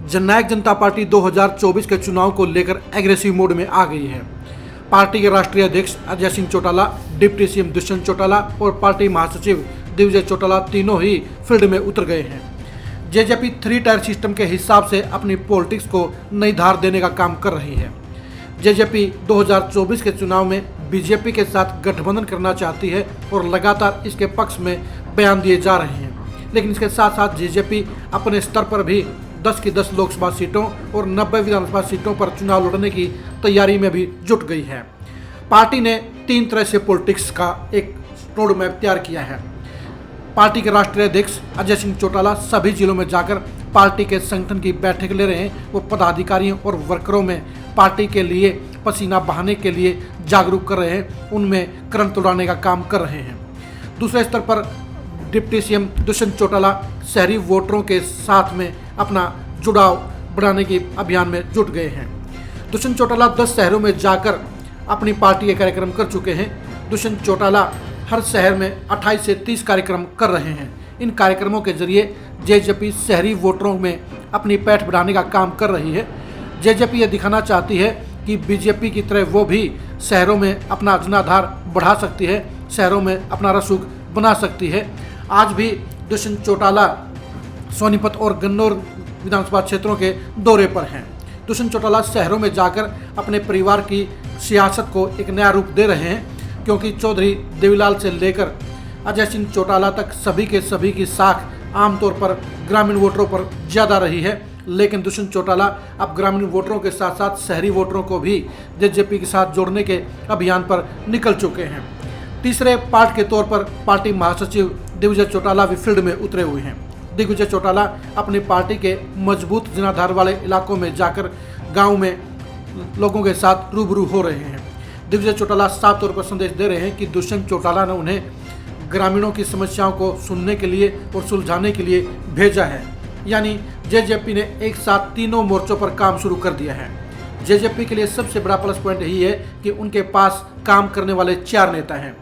जननायक जनता party 2024 के चुनाव को लेकर एग्रेसिव मोड में आ गई है। पार्टी के राष्ट्रीय अध्यक्ष अजय सिंह चौटाला, डिप्टी सीएम दुष्यंत चौटाला और पार्टी महासचिव दिग्विजय चौटाला तीनों ही फील्ड में उतर गए हैं। जेजेपी 3 टायर सिस्टम के हिसाब से अपनी पॉलिटिक्स को नई धार देने का काम कर रही है। जेजेपी 2024 के चुनाव में बीजेपी के साथ गठबंधन करना चाहती है और लगातार इसके पक्ष में बयान दिए जा रहे हैं। लेकिन इसके साथ साथ जेजेपी अपने स्तर पर भी 10 की 10 लोकसभा सीटों और 90 विधानसभा सीटों पर चुनाव लड़ने की तैयारी में भी जुट गई है। पार्टी ने 3 तरह से पॉलिटिक्स का एक रोड मैप तैयार किया है। पार्टी के राष्ट्रीय अध्यक्ष अजय सिंह चौटाला सभी जिलों में जाकर पार्टी के संगठन की बैठक ले रहे हैं। वो पदाधिकारियों और वर्करों में पार्टी के लिए पसीना बहाने के लिए जागरूक कर रहे हैं, उनमें करंट उड़ाने का काम कर रहे हैं। दूसरे स्तर पर डिप्टी सीएम दुष्यंत चौटाला शहरी वोटरों के साथ में अपना जुड़ाव बढ़ाने के अभियान में जुट गए हैं। दुष्यंत चौटाला 10 शहरों में जाकर अपनी पार्टी के कार्यक्रम कर चुके हैं। दुष्यंत चौटाला हर शहर में 28 से 30 कार्यक्रम कर रहे हैं। इन कार्यक्रमों के जरिए जेजेपी शहरी वोटरों में अपनी पैठ बढ़ाने का काम कर रही है। जेजेपी ये दिखाना चाहती है कि बीजेपी की तरह वो भी शहरों में अपना जनाधार बढ़ा सकती है, शहरों में अपना रसूख बना सकती है। आज भी दुष्यंत चौटाला सोनीपत और गन्नौर विधानसभा क्षेत्रों के दौरे पर हैं। दुष्यंत चौटाला शहरों में जाकर अपने परिवार की सियासत को एक नया रूप दे रहे हैं, क्योंकि चौधरी देवीलाल से लेकर अजय सिंह चौटाला तक सभी के सभी की साख आमतौर पर ग्रामीण वोटरों पर ज़्यादा रही है। लेकिन दुष्यंत चौटाला अब ग्रामीण वोटरों के साथ साथ शहरी वोटरों को भी जेजेपी के साथ जोड़ने के अभियान पर निकल चुके हैं। तीसरे पार्ट के तौर पर पार्टी महासचिव दिग्विजय चौटाला भी फील्ड में उतरे हुए हैं। दिग्विजय चौटाला अपनी पार्टी के मजबूत जनाधार वाले इलाकों में जाकर गांव में लोगों के साथ रूबरू हो रहे हैं। दिग्विजय चौटाला साफ तौर पर संदेश दे रहे हैं कि दुष्यंत चौटाला ने उन्हें ग्रामीणों की समस्याओं को सुनने के लिए और सुलझाने के लिए भेजा है। यानी जेजेपी ने एक साथ तीनों मोर्चों पर काम शुरू कर दिया है। जेजेपी के लिए सबसे बड़ा प्लस पॉइंट यही है कि उनके पास काम करने वाले 4 नेता हैं।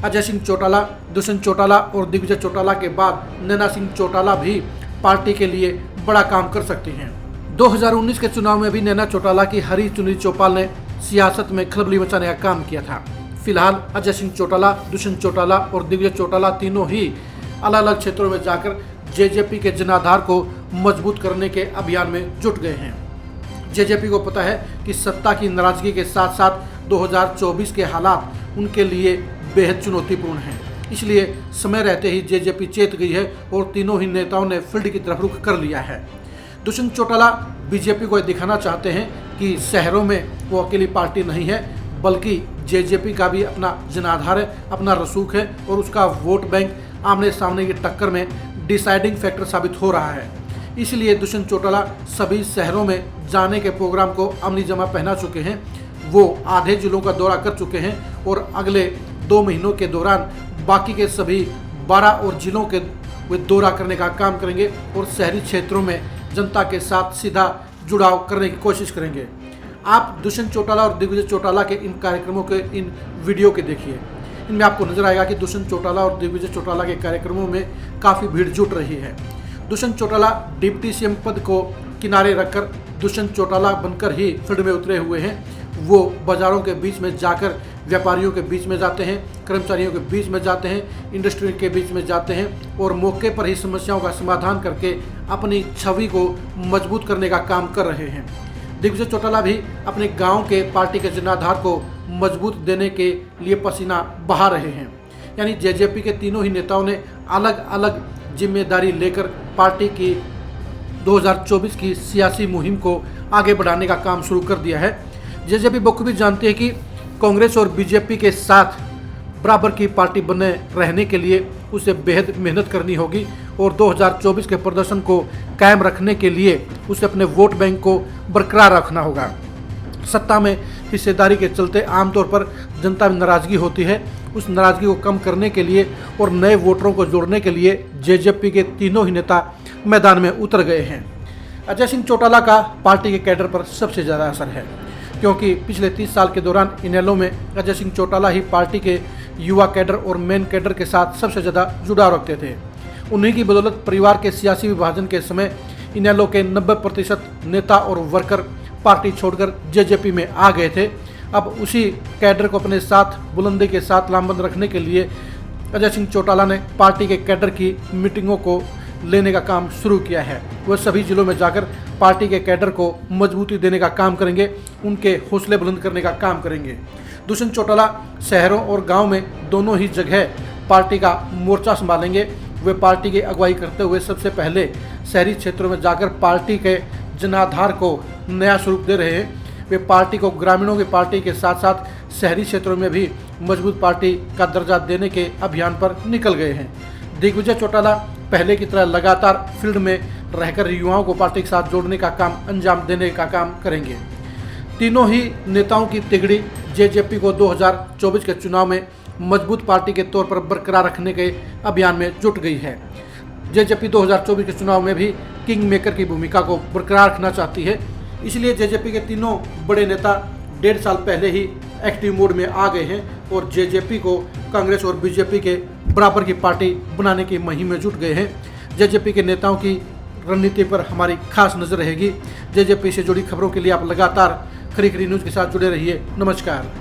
अजय सिंह चौटाला, दुष्यंत चौटाला और दिग्विजय चौटाला के बाद नैना सिंह चौटाला भी पार्टी के लिए बड़ा काम कर सकती हैं। 2019 के चुनाव में भी नैना चौटाला की हरी चुनरी चौपाल ने सियासत में खलबली मचाने का काम किया था। फिलहाल अजय सिंह चौटाला, दुष्यंत चौटाला और दिग्विजय चौटाला तीनों ही अलग अलग क्षेत्रों में जाकर जेजेपी के जनाधार को मजबूत करने के अभियान में जुट गए हैं। जेजेपी को पता है कि सत्ता की नाराजगी के साथ साथ 2024 के हालात उनके लिए बेहद चुनौतीपूर्ण हैं। इसलिए समय रहते ही जेजेपी चेत गई है और तीनों ही नेताओं ने फील्ड की तरफ रुख कर लिया है। दुष्यंत चौटाला बीजेपी को दिखाना चाहते हैं कि शहरों में वो अकेली पार्टी नहीं है, बल्कि जेजेपी का भी अपना जनाधार है, अपना रसूख है और उसका वोट बैंक आमने सामने की टक्कर में डिसाइडिंग फैक्टर साबित हो रहा है। इसलिए दुष्यंत चौटाला सभी शहरों में जाने के प्रोग्राम को अमली जमा पहना चुके हैं। वो आधे जिलों का दौरा कर चुके हैं और अगले 2 महीनों के दौरान बाकी के सभी 12 और जिलों के वे दौरा करने का काम करेंगे और शहरी क्षेत्रों में जनता के साथ सीधा जुड़ाव करने की कोशिश करेंगे। आप दुष्यंत चौटाला और दिग्विजय चौटाला के इन कार्यक्रमों के इन वीडियो के देखिए। इनमें आपको नजर आएगा कि दुष्यंत चौटाला और दिग्विजय चौटाला के कार्यक्रमों में काफ़ी भीड़ जुट रही है। दुष्यंत चौटाला डिप्टी सीएम पद को किनारे रखकर दुष्यंत चौटाला बनकर ही फील्ड में उतरे हुए हैं। वो बाज़ारों के बीच में जाकर व्यापारियों के बीच में जाते हैं, कर्मचारियों के बीच में जाते हैं, इंडस्ट्री के बीच में जाते हैं और मौके पर ही समस्याओं का समाधान करके अपनी छवि को मजबूत करने का काम कर रहे हैं। दिग्विजय चौटाला भी अपने गांव के पार्टी के जनाधार को मजबूत देने के लिए पसीना बहा रहे हैं। यानी जेजेपी के तीनों ही नेताओं ने अलग अलग जिम्मेदारी लेकर पार्टी की 2024 की सियासी मुहिम को आगे बढ़ाने का काम शुरू कर दिया है। जेजेपी बखूबी जानती है कि कांग्रेस और बीजेपी के साथ बराबर की पार्टी बने रहने के लिए उसे बेहद मेहनत करनी होगी और 2024 के प्रदर्शन को कायम रखने के लिए उसे अपने वोट बैंक को बरकरार रखना होगा। सत्ता में हिस्सेदारी के चलते आमतौर पर जनता में नाराजगी होती है। उस नाराजगी को कम करने के लिए और नए वोटरों को जोड़ने के लिए जेजेपी के तीनों ही नेता मैदान में उतर गए हैं। अजय सिंह चौटाला का पार्टी के कैडर पर सबसे ज़्यादा असर है, क्योंकि पिछले 30 साल के दौरान इनेलो में अजय सिंह चौटाला ही पार्टी के युवा कैडर और मेन कैडर के साथ सबसे ज़्यादा जुड़ाव रखते थे। उन्हीं की बदौलत परिवार के सियासी विभाजन के समय इनेलो के 90% नेता और वर्कर पार्टी छोड़कर जेजेपी में आ गए थे। अब उसी कैडर को अपने साथ बुलंदी के साथ लामबंद रखने के लिए अजय सिंह चौटाला ने पार्टी के कैडर की मीटिंगों को लेने का काम शुरू किया है। वह सभी जिलों में जाकर पार्टी के कैडर को मजबूती देने का काम करेंगे, उनके हौसले बुलंद करने का काम करेंगे। दुष्यंत चौटाला शहरों और गांव में दोनों ही जगह पार्टी का मोर्चा संभालेंगे। वे पार्टी की अगुवाई करते हुए सबसे पहले शहरी क्षेत्रों में जाकर पार्टी के जनाधार को नया स्वरूप दे रहे हैं। वे पार्टी को ग्रामीणों की पार्टी के साथ साथ शहरी क्षेत्रों में भी मजबूत पार्टी का दर्जा देने के अभियान पर निकल गए हैं। दिग्विजय चौटाला पहले की तरह लगातार फील्ड में रहकर युवाओं को पार्टी के साथ जोड़ने का काम अंजाम देने का काम करेंगे। तीनों ही नेताओं की तिगड़ी जेजेपी को 2024 के चुनाव में मजबूत पार्टी के तौर पर बरकरार रखने के अभियान में जुट गई है। जेजेपी 2024 के चुनाव में भी किंग मेकर की भूमिका को बरकरार रखना चाहती है। इसलिए जेजेपी के तीनों बड़े नेता 1.5 साल पहले ही एक्टिव मोड में आ गए हैं और जेजेपी को कांग्रेस और बीजेपी के बराबर की पार्टी बनाने की मुहिम में जुट गए हैं। जेजेपी के नेताओं की रणनीति पर हमारी खास नजर रहेगी। जेजेपी से जुड़ी खबरों के लिए आप लगातार खरी खरी न्यूज़ के साथ जुड़े रहिए। नमस्कार।